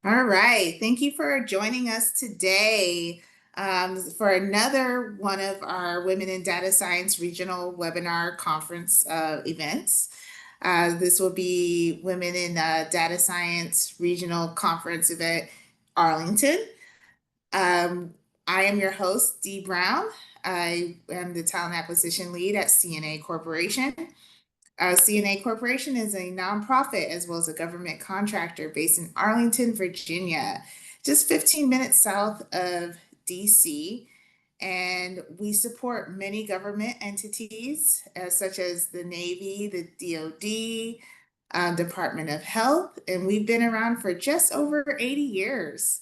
All right. Thank you for joining us today for another one of our Women in Data Science Regional Webinar Conference events. This will be Women in Data Science Regional Conference event, Arlington. Um, I am your host, Dee Brown. I am the Talent Acquisition Lead at CNA Corporation. CNA Corporation is a nonprofit as well as a government contractor based in Arlington, Virginia, just 15 minutes south of DC. And we support many government entities, such as the Navy, the DoD, Department of Health, and we've been around for just over 80 years.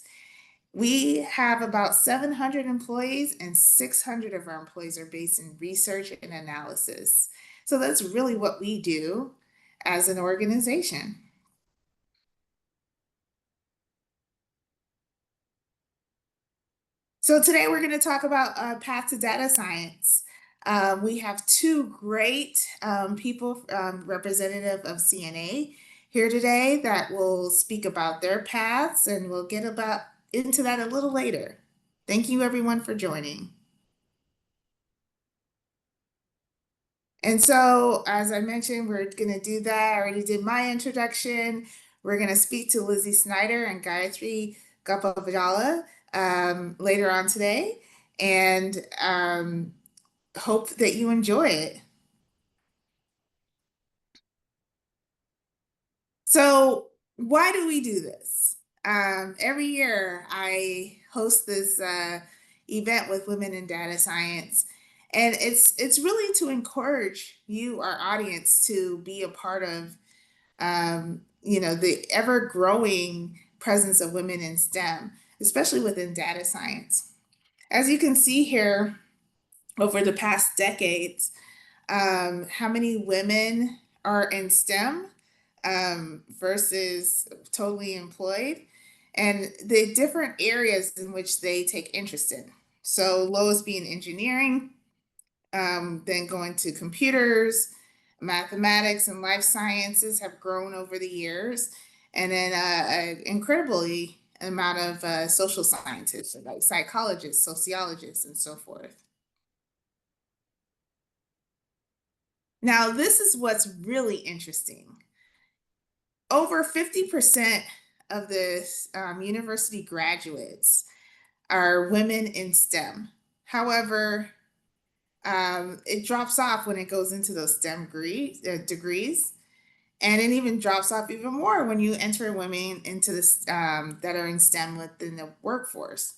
We have about 700 employees, and 600 of our employees are based in research and analysis. So that's really what we do as an organization. So today we're going to talk about path to data science. We have two great people, representative of CNA here today that will speak about their paths, and we'll get about into that a little later. Thank you everyone for joining. And so, as I mentioned, we're going to do that. I already did my introduction. We're going to speak to Lizzy Schneider and Gayatri Gopavajhala later on today, and hope that you enjoy it. So, why do we do this? Every year, I host this event with Women in Data Science, and it's really to encourage you, our audience, to be a part of the ever growing presence of women in STEM, especially within data science. As you can see here, over the past decades, how many women are in STEM versus totally employed, and the different areas in which they take interest in. So, lowest being engineering, then going to computers, mathematics, and life sciences have grown over the years. And then an incredibly amount of social scientists, like psychologists, sociologists, and so forth. Now, this is what's really interesting. Over 50% of the university graduates are women in STEM. However, it drops off when it goes into those STEM degrees. And it even drops off even more when you enter women into this that are in STEM within the workforce.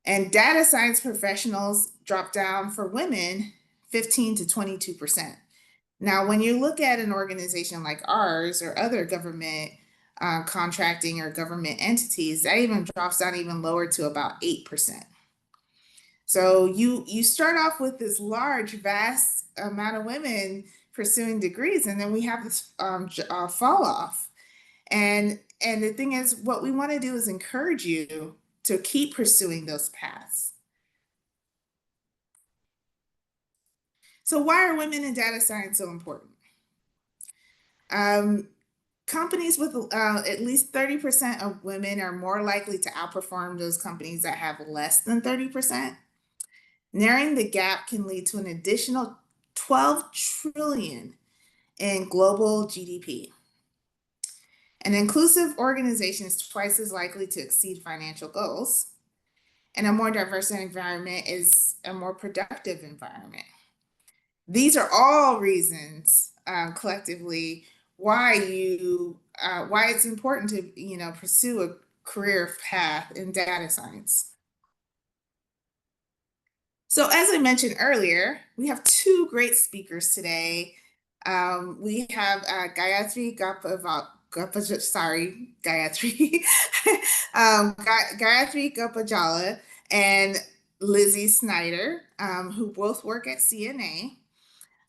And data science professionals drop down for women 15 to 22%. Now, when you look at an organization like ours or other government contracting or government entities, that even drops down even lower to about 8%. So you start off with this large, vast amount of women pursuing degrees, and then we have this fall off. And the thing is, what we want to do is encourage you to keep pursuing those paths. So why are women in data science so important? Um, Companies with at least 30% of women are more likely to outperform those companies that have less than 30%. Narrowing the gap can lead to an additional 12 trillion in global GDP. An inclusive organization is twice as likely to exceed financial goals, and a more diverse environment is a more productive environment. These are all reasons collectively why it's important to pursue a career path in data science. So as I mentioned earlier, we have two great speakers today. We have Gayatri sorry, Gayatri, Gayatri Gopavajhala and Lizzy Schneider, who both work at CNA.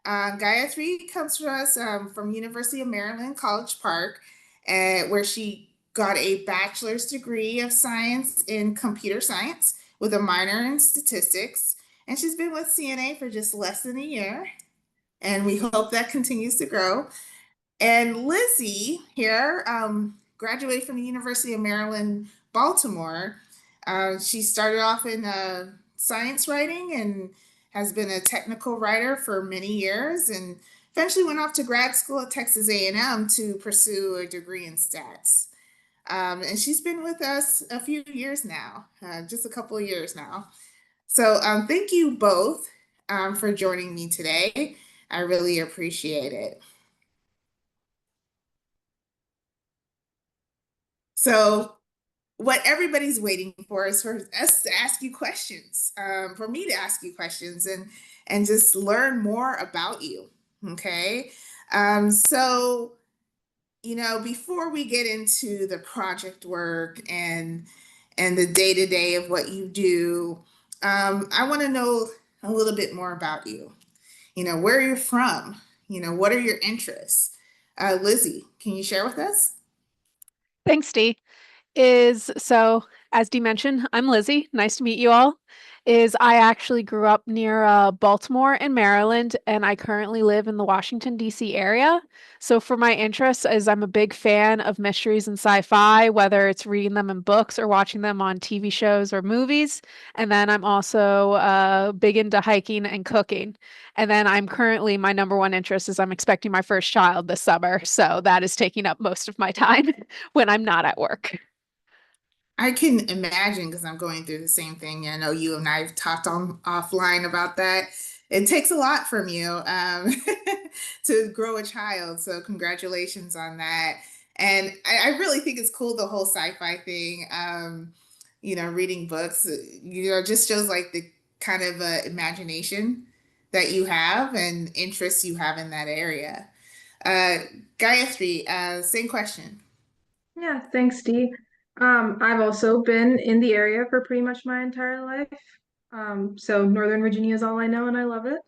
Gayatri comes to us from University of Maryland, College Park, where she got a bachelor's degree of science in computer science with a minor in statistics. And she's been with CNA for just less than a year. And we hope that continues to grow. And Lizzy here graduated from the University of Maryland, Baltimore. She started off in science writing and has been a technical writer for many years, and eventually went off to grad school at Texas A&M to pursue a degree in stats. And she's been with us a few years now, just a couple of years now. So thank you both for joining me today. I really appreciate it. So what everybody's waiting for is for us to ask you questions, for me to ask you questions and just learn more about you. Okay. So before we get into the project work and the day to day of what you do, I want to know a little bit more about you. Where you're from. What are your interests? Lizzy, can you share with us? Thanks, Dee. As Dee mentioned, I'm Lizzy. Nice to meet you all. I actually grew up near Baltimore in Maryland, and I currently live in the Washington, D.C. area. So for my interests, I'm a big fan of mysteries and sci-fi, whether it's reading them in books or watching them on TV shows or movies. And then I'm also big into hiking and cooking. And then my number one interest is I'm expecting my first child this summer. So that is taking up most of my time when I'm not at work. I can imagine because I'm going through the same thing. I know you and I have talked on offline about that. It takes a lot from you to grow a child. So congratulations on that. And I really think it's cool, the whole sci-fi thing. Reading books, just shows like the kind of imagination that you have and interests you have in that area. Uh, Gayatri, same question. Yeah, thanks, Dee. I've also been in the area for pretty much my entire life. So Northern Virginia is all I know, and I love it.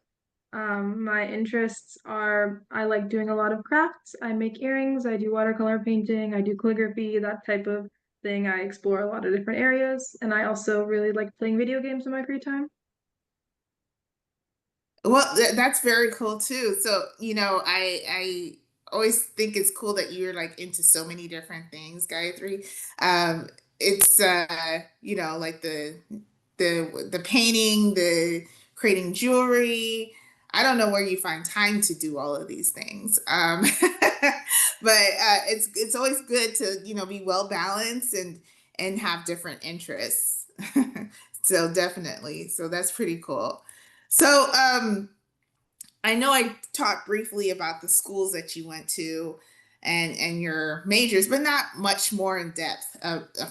My interests are I like doing a lot of crafts. I make earrings, I do watercolor painting, I do calligraphy, that type of thing. I explore a lot of different areas, and I also really like playing video games in my free time. Well, that's very cool too. So, I always think it's cool that you're like into so many different things, Gayatri. It's like the painting, the creating jewelry. I don't know where you find time to do all of these things. But it's always good to, be well balanced and have different interests. So definitely. So that's pretty cool. So, I know I talked briefly about the schools that you went to and your majors, but not much more in depth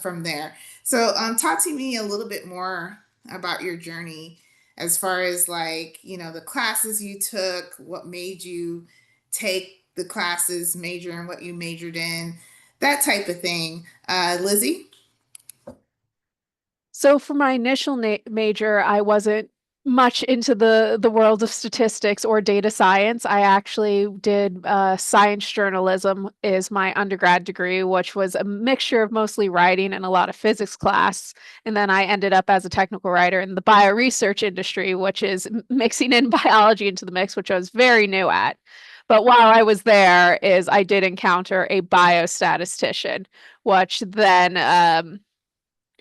from there. So, talk to me a little bit more about your journey as far as like, the classes you took, what made you take the classes, major in what you majored in, that type of thing. Lizzy? So for my initial major, I wasn't much into the world of statistics or data science. I actually did science journalism is my undergrad degree, which was a mixture of mostly writing and a lot of physics class. And then I ended up as a technical writer in the bioresearch industry, which is mixing in biology into the mix, which I was very new at. But while I was there, I did encounter a biostatistician, which then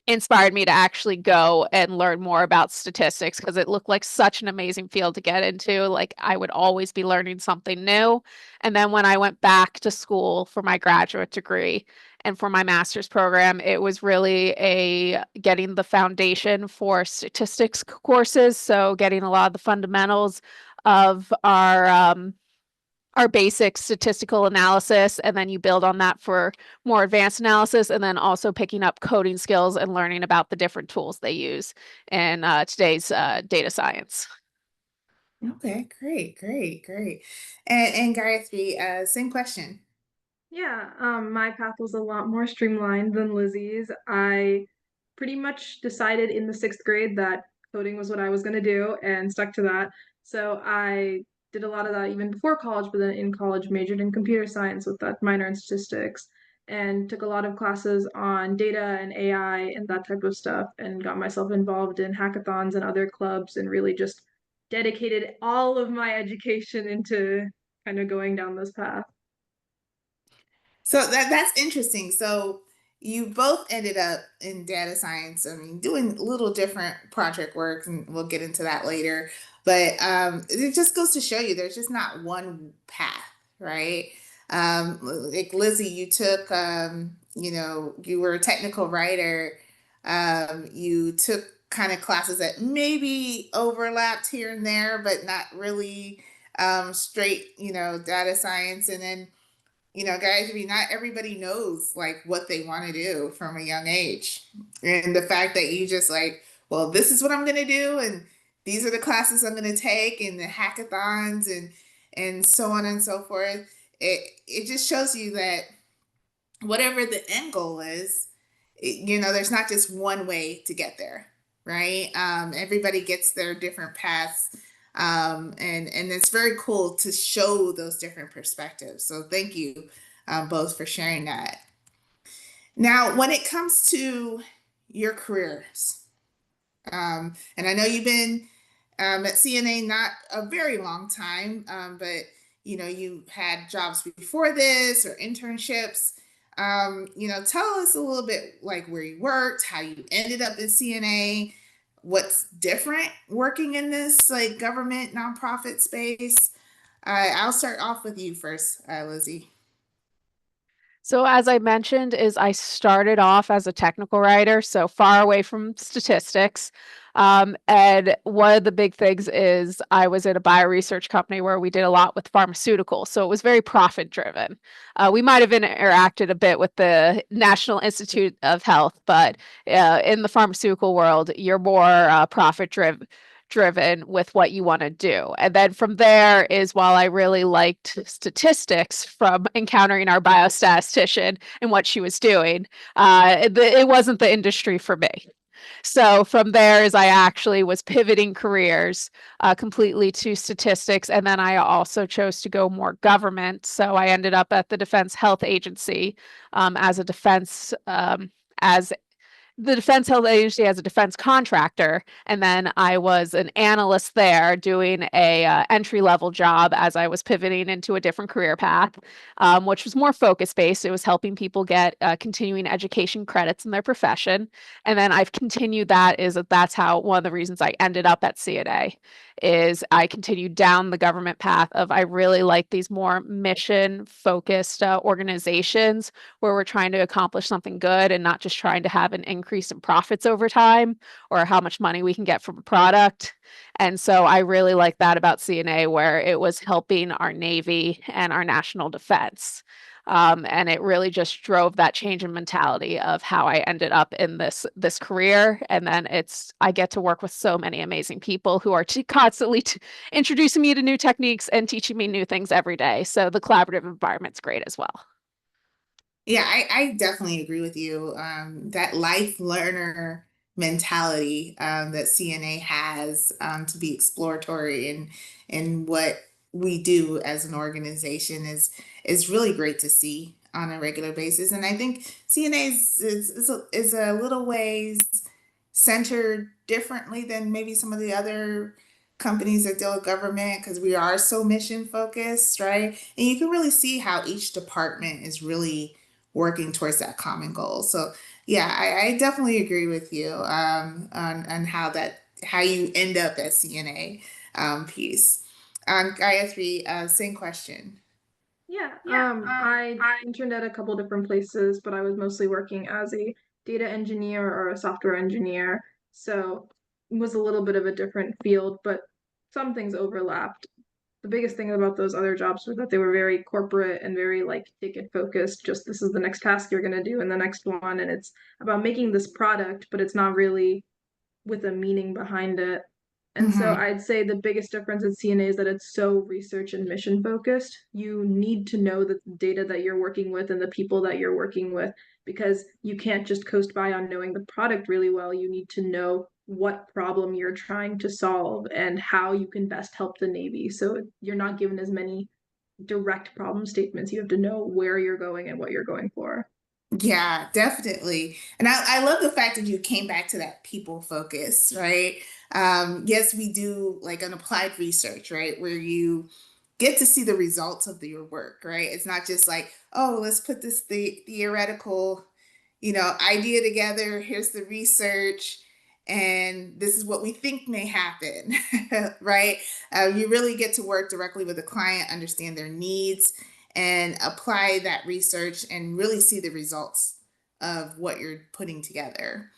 inspired me to actually go and learn more about statistics because it looked like such an amazing field to get into. Like I would always be learning something new. And then when I went back to school for my graduate degree and for my master's program, it was really a getting the foundation for statistics courses. So getting a lot of the fundamentals of our basic statistical analysis, and then you build on that for more advanced analysis, and then also picking up coding skills and learning about the different tools they use in today's data science. Okay, great, great, great. And Gayatri, same question. Yeah, my path was a lot more streamlined than Lizzie's. I pretty much decided in the sixth grade that coding was what I was going to do and stuck to that. So I did a lot of that even before college, but then in college majored in computer science with that minor in statistics and took a lot of classes on data and AI and that type of stuff and got myself involved in hackathons and other clubs and really just dedicated all of my education into kind of going down this path. So that's interesting. So you both ended up in data science. I mean, doing a little different project work, and we'll get into that later. But it just goes to show you there's just not one path, right? Like Lizzy, you took, you were a technical writer. You took kind of classes that maybe overlapped here and there, but not really straight, data science. And then Gayatri, not everybody knows like what they want to do from a young age. And the fact that you just like, well, this is what I'm going to do, and these are the classes I'm going to take, and the hackathons, and so on and so forth. It just shows you that whatever the end goal is, there's not just one way to get there, right? Everybody gets their different paths. And it's very cool to show those different perspectives. So thank you both for sharing that. Now, when it comes to your careers, and I know you've been at CNA not a very long time, but you had jobs before this or internships. Tell us a little bit like where you worked, how you ended up at CNA, what's different working in this like government nonprofit space. I'll start off with you first, Lizzy. So as I mentioned, is I started off as a technical writer, so far away from statistics. And one of the big things is I was in a bioresearch company where we did a lot with pharmaceuticals, so it was very profit driven. We might have interacted a bit with the National Institute of Health, but in the pharmaceutical world, you're more profit driven with what you want to do. And then from there is while I really liked statistics from encountering our biostatistician and what she was doing, it wasn't the industry for me. So from there is I actually was pivoting careers completely to statistics. And then I also chose to go more government. So I ended up at the Defense Health Agency as a as the Defense Health Agency as a defense contractor, and then I was an analyst there doing a entry level job as I was pivoting into a different career path, which was more focus based. It was helping people get continuing education credits in their profession, and then I've continued that. That's how one of the reasons I ended up at CNA is I continued down the government path of I really like these more mission focused organizations where we're trying to accomplish something good and not just trying to have an increase in profits over time or how much money we can get from a product. And so I really like that about CNA, where it was helping our Navy and our national defense. And it really just drove that change in mentality of how I ended up in this career. And then I get to work with so many amazing people who are constantly introducing me to new techniques and teaching me new things every day. So the collaborative environment's great as well. Yeah, I definitely agree with you. That life learner mentality that CNA has to be exploratory and what we do as an organization is really great to see on a regular basis. And I think CNA is a little ways centered differently than maybe some of the other companies that deal with government because we are so mission focused, right? And you can really see how each department is really working towards that common goal. So yeah, I definitely agree with you on how you end up at CNA piece. Gayatri, same question. Yeah, I interned at a couple different places, but I was mostly working as a data engineer or a software engineer, so it was a little bit of a different field, but some things overlapped. The biggest thing about those other jobs was that they were very corporate and very like ticket focused. Just this is the next task you're gonna do and the next one, and it's about making this product, but it's not really with a meaning behind it. And so Hmm. I'd say the biggest difference at CNA is that it's so research and mission focused. You need to know the data that you're working with and the people that you're working with because you can't just coast by on knowing the product really well. You need to know what problem you're trying to solve and how you can best help the Navy. So you're not given as many direct problem statements. You have to know where you're going and what you're going for. Yeah, definitely. And I love the fact that you came back to that people focus, right? Yes, we do like an applied research, right? Where you get to see the results of your work, right? It's not just like, oh, let's put this theoretical, idea together. Here's the research, and this is what we think may happen, right? You really get to work directly with the client, understand their needs, and apply that research and really see the results of what you're putting together.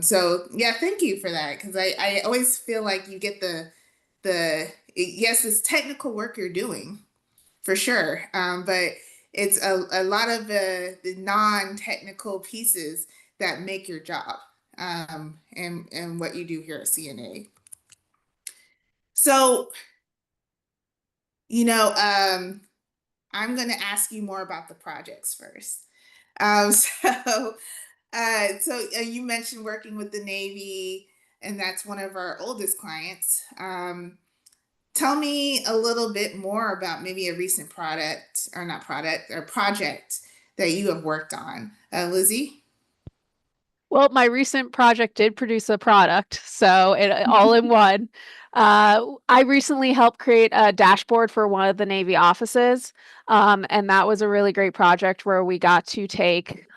So yeah, thank you for that, because I always feel like you get yes, it's technical work you're doing for sure, but it's a lot of the non-technical pieces that make your job, and what you do here at CNA. So, you know, um, I'm going to ask you more about the projects first. So you mentioned working with the Navy, and that's one of our oldest clients. Tell me a little bit more about maybe a recent product, or not product, or project that you have worked on. Lizzy? Well, my recent project did produce a product, so it all in one. I recently helped create a dashboard for one of the Navy offices, and that was a really great project where we got to take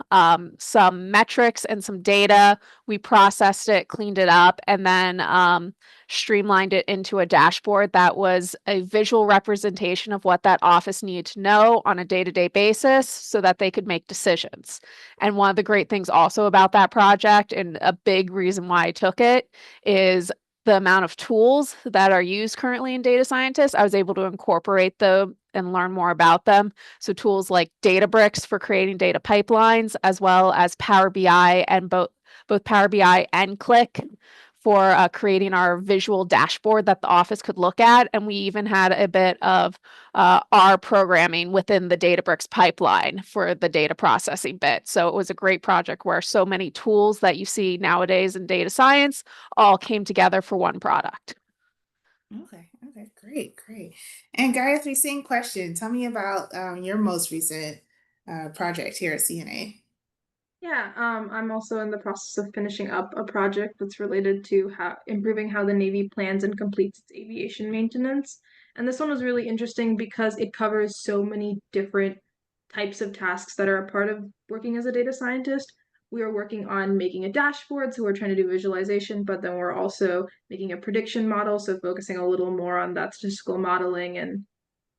some metrics and some data. We processed it, cleaned it up, and then streamlined it into a dashboard that was a visual representation of what that office needed to know on a day-to-day basis so that they could make decisions. And one of the great things also about that project, and a big reason why I took it, is the amount of tools that are used currently in data scientists. I was able to incorporate them and learn more about them. So tools like Databricks for creating data pipelines, as well as Power BI, and both Power BI and Click for creating our visual dashboard that the office could look at. And we even had a bit of R programming within the Databricks pipeline for the data processing bit. So it was a great project where so many tools that you see nowadays in data science all came together for one product. Okay, great, great. And Gayatri, same question. Tell me about your most recent project here at CNA. Yeah, I'm also in the process of finishing up a project that's related to how improving how the Navy plans and completes its aviation maintenance. And this one was really interesting because it covers so many different types of tasks that are a part of working as a data scientist. We are working on making a dashboard, so we're trying to do visualization, but then we're also making a prediction model, so focusing a little more on that statistical modeling and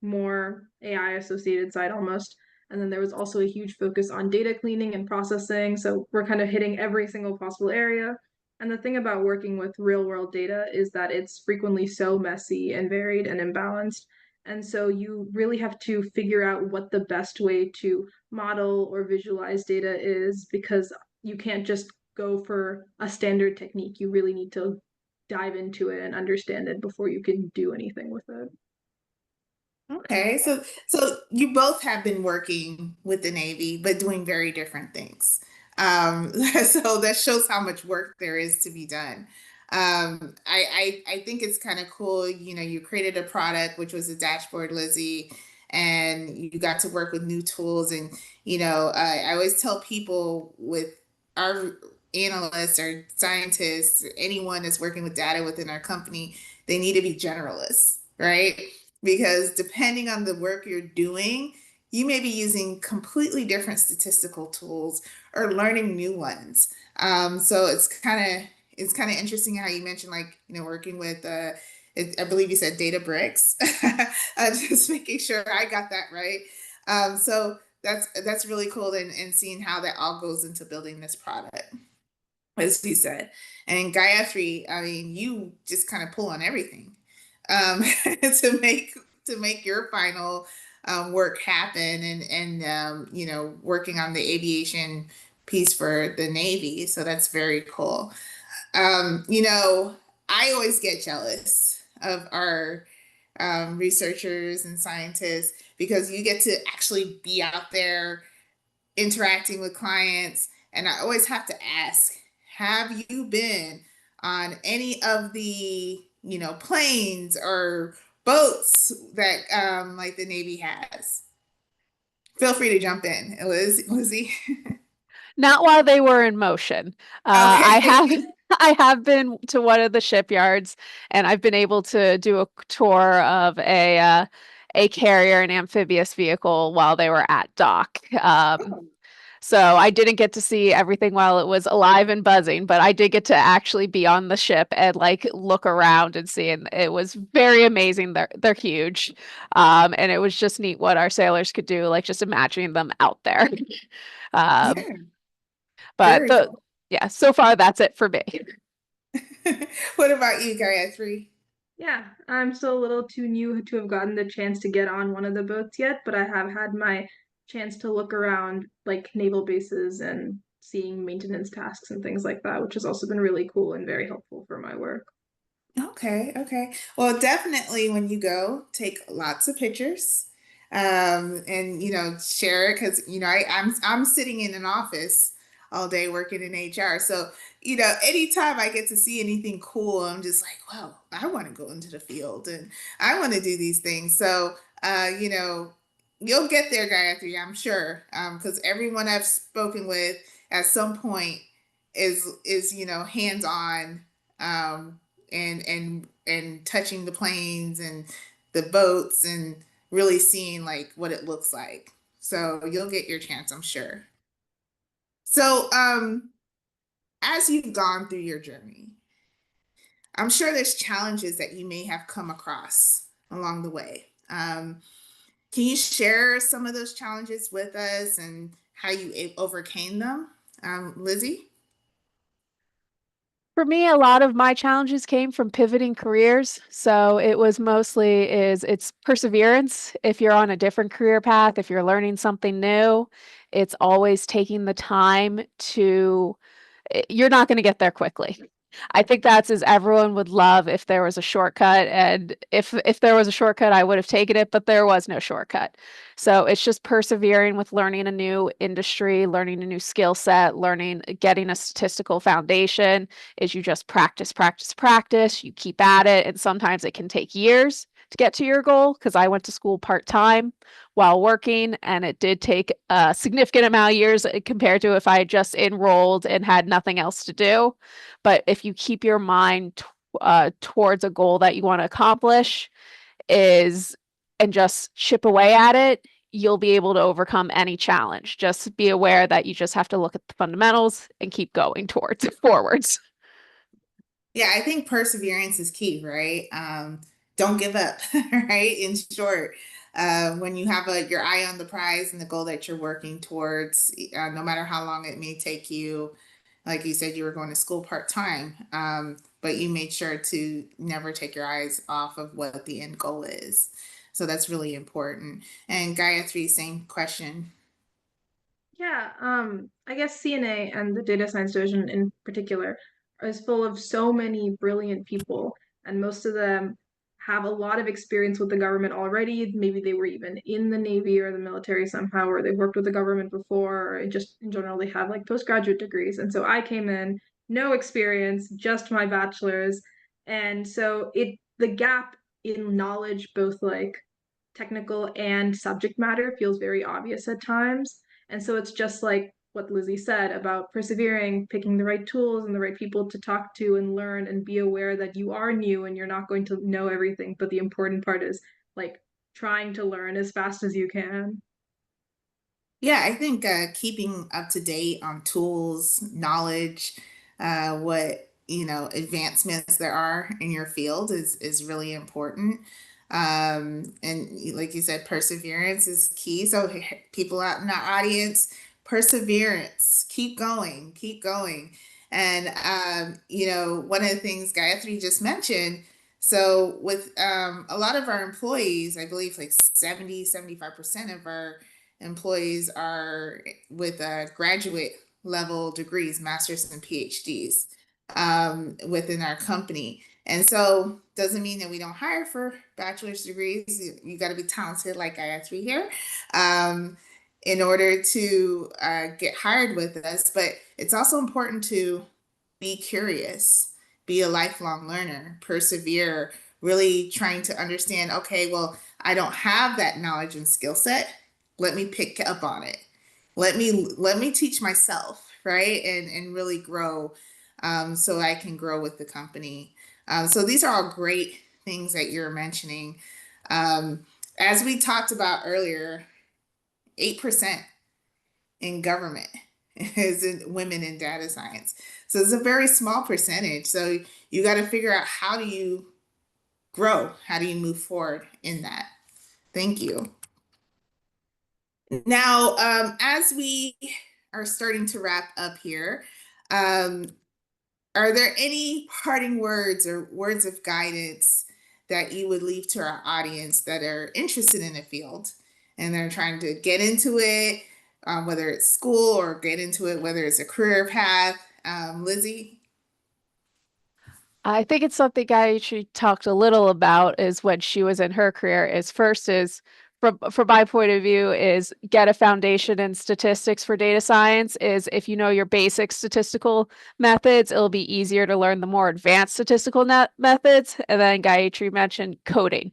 more AI associated side almost. And then there was also a huge focus on data cleaning and processing. So we're kind of hitting every single possible area. And the thing about working with real world data is that it's frequently so messy and varied and imbalanced. And so you really have to figure out what the best way to model or visualize data is, because you can't just go for a standard technique. You really need to dive into it and understand it before you can do anything with it. Okay, so you both have been working with the Navy, but doing very different things. So that shows how much work there is to be done. I think it's kind of cool. You created a product, which was a dashboard, Lizzy, and you got to work with new tools. And I always tell people, with our analysts or scientists, anyone that's working with data within our company, they need to be generalists, right? Because depending on the work you're doing, you may be using completely different statistical tools or learning new ones. So it's kind of interesting how you mentioned, like, working with I believe you said Databricks. Just making sure I got that right. So that's really cool, and seeing how that all goes into building this product, as you said. And Gayatri, I mean, you just kind of pull on everything, to make your final work happen, and working on the aviation piece for the Navy. So that's very cool. I always get jealous of our researchers and scientists, because you get to actually be out there interacting with clients. And I always have to ask, have you been on any of the, planes or boats that like the Navy has? Feel free to jump in, Lizzy. Not while they were in motion. I have Okay. I have been to one of the shipyards, and I've been able to do a tour of a carrier, an amphibious vehicle, while they were at dock. Oh, So I didn't get to see everything while it was alive and buzzing, but I did get to actually be on the ship and like look around and see, and it was very amazing. They're huge, and it was just neat what our sailors could do, like just imagining them out there. Um, yeah, but very the cool. yeah, so far that's it for me. What about you, Gayatri? Yeah, I'm still a little too new to have gotten the chance to get on one of the boats yet, but I have had my chance to look around like naval bases and seeing maintenance tasks and things like that, which has also been really cool and very helpful for my work. Okay, okay. Well, definitely when you go, take lots of pictures, and share it because I'm sitting in an office all day working in HR. So, anytime I get to see anything cool, I'm just like, wow, I want to go into the field and I want to do these things. So, you'll get there, Gayatri, I'm sure. Because everyone I've spoken with at some point is hands-on, um and touching the planes and the boats and really seeing like what it looks like. So you'll get your chance, I'm sure. So as you've gone through your journey, I'm sure there's challenges that you may have come across along the way. Can you share some of those challenges with us and how you overcame them, Lizzy? For me, a lot of my challenges came from pivoting careers. So it was mostly it's perseverance. If you're on a different career path, if you're learning something new, it's always taking the time to you're not going to get there quickly. I think that's as everyone would love if there was a shortcut, and if there was a shortcut, I would have taken it, but there was no shortcut. So it's just persevering with learning a new industry, learning a new skill set, learning, getting a statistical foundation. Is you just practice, practice, practice. You keep at it, and sometimes it can take years to get to your goal because I went to school part time while working, and it did take a significant amount of years compared to if I had just enrolled and had nothing else to do. But if you keep your mind towards a goal that you want to accomplish, is and just chip away at it, you'll be able to overcome any challenge. Just be aware that you just have to look at the fundamentals and keep going towards forwards. Yeah, I think perseverance is key, right? Don't give up, right? In short, when you have your eye on the prize and the goal that you're working towards, no matter how long it may take you, like you said, you were going to school part-time, but you made sure to never take your eyes off of what the end goal is. So that's really important. And Gayatri, same question. Yeah, I guess CNA and the data science division in particular is full of so many brilliant people, and most of them have a lot of experience with the government already. Maybe they were even in the Navy or the military somehow, or they've worked with the government before, or just in general they have like postgraduate degrees. And so I came in, no experience, just my bachelor's, and so the gap in knowledge, both like technical and subject matter, feels very obvious at times. And so it's just like what Lizzy said about persevering, picking the right tools and the right people to talk to and learn, and be aware that you are new and you're not going to know everything. But the important part is like trying to learn as fast as you can. Yeah, I think keeping up to date on tools, knowledge, what advancements there are in your field is really important. And like you said, perseverance is key. So people out in the audience, perseverance, keep going, keep going. And one of the things Gayatri just mentioned. So with a lot of our employees, I believe like 75% of our employees are with graduate level degrees, masters and PhDs, within our company. And so doesn't mean that we don't hire for bachelor's degrees. You got to be talented like I have three here, um, in order to get hired with us. But it's also important to be curious, be a lifelong learner, persevere, really trying to understand, okay, well, I don't have that knowledge and skill set. Let me pick up on it. Let me teach myself, right? And really grow, so I can grow with the company. So these are all great things that you're mentioning. Um, as we talked about earlier, 8% in government is in women in data science. So it's a very small percentage. So you got to figure out, how do you grow? How do you move forward in that? Thank you. Now, as we are starting to wrap up here, um, are there any parting words or words of guidance that you would leave to our audience that are interested in the field and they're trying to get into it, whether it's school or get into it, whether it's a career path? Lizzy? I think it's something she talked a little about is when she was in her career is first is from my point of view is get a foundation in statistics for data science is if you know your basic statistical methods, it'll be easier to learn the more advanced statistical methods. And then Gayatri mentioned coding.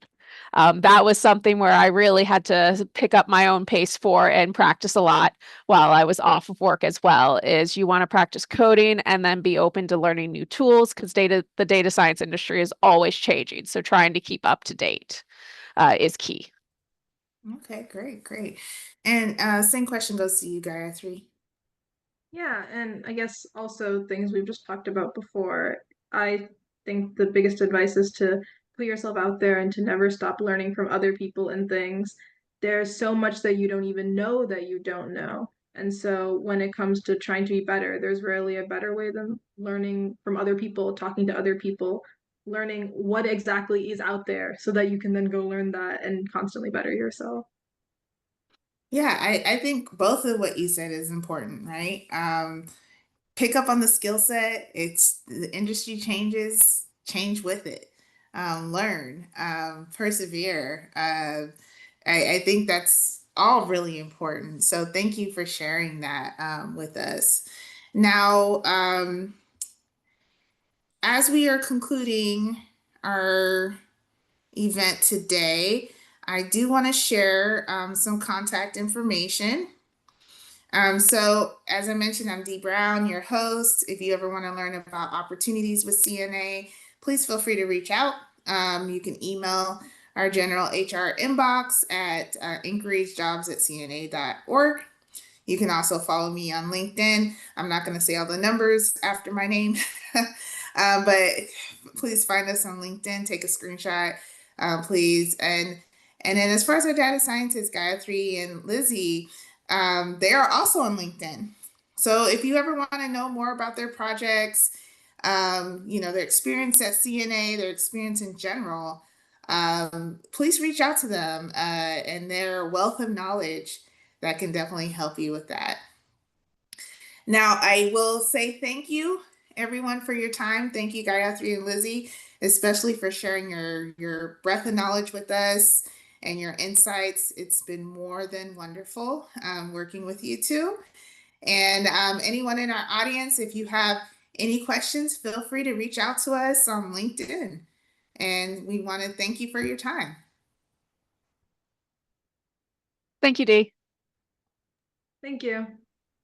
That was something where I really had to pick up my own pace for and practice a lot while I was off of work as well. Is you want to practice coding and then be open to learning new tools because the data science industry is always changing. So trying to keep up to date is key. Okay, great, great. And same question goes to you, Gayatri. Yeah, and I guess also things we've just talked about before. I think the biggest advice is to put yourself out there and to never stop learning from other people and things. There's so much that you don't even know that you don't know. And so when it comes to trying to be better, there's rarely a better way than learning from other people, talking to other people, learning what exactly is out there so that you can then go learn that and constantly better yourself. Yeah, I think both of what you said is important, right? Pick up on the skill set. It's the industry changes, change with it. Learn, persevere. I think that's all really important. So thank you for sharing that with us. Now, as we are concluding our event today, I do want to share some contact information. So as I mentioned, I'm Dee Brown, your host. If you ever want to learn about opportunities with CNA, please feel free to reach out. You can email our general HR inbox at inquiriesjobs@cna.org. You can also follow me on LinkedIn. I'm not going to say all the numbers after my name, but please find us on LinkedIn. Take a screenshot, please. And then as far as our data scientists, Gayatri and Lizzy, they are also on LinkedIn. So if you ever want to know more about their projects, their experience at CNA, their experience in general, please reach out to them and their wealth of knowledge that can definitely help you with that. Now, I will say thank you, everyone, for your time. Thank you, Gayatri and Lizzy, especially for sharing your breadth of knowledge with us and your insights. It's been more than wonderful working with you two. And anyone in our audience, if you have any questions, feel free to reach out to us on LinkedIn. And we want to thank you for your time. Thank you, Dee. Thank you.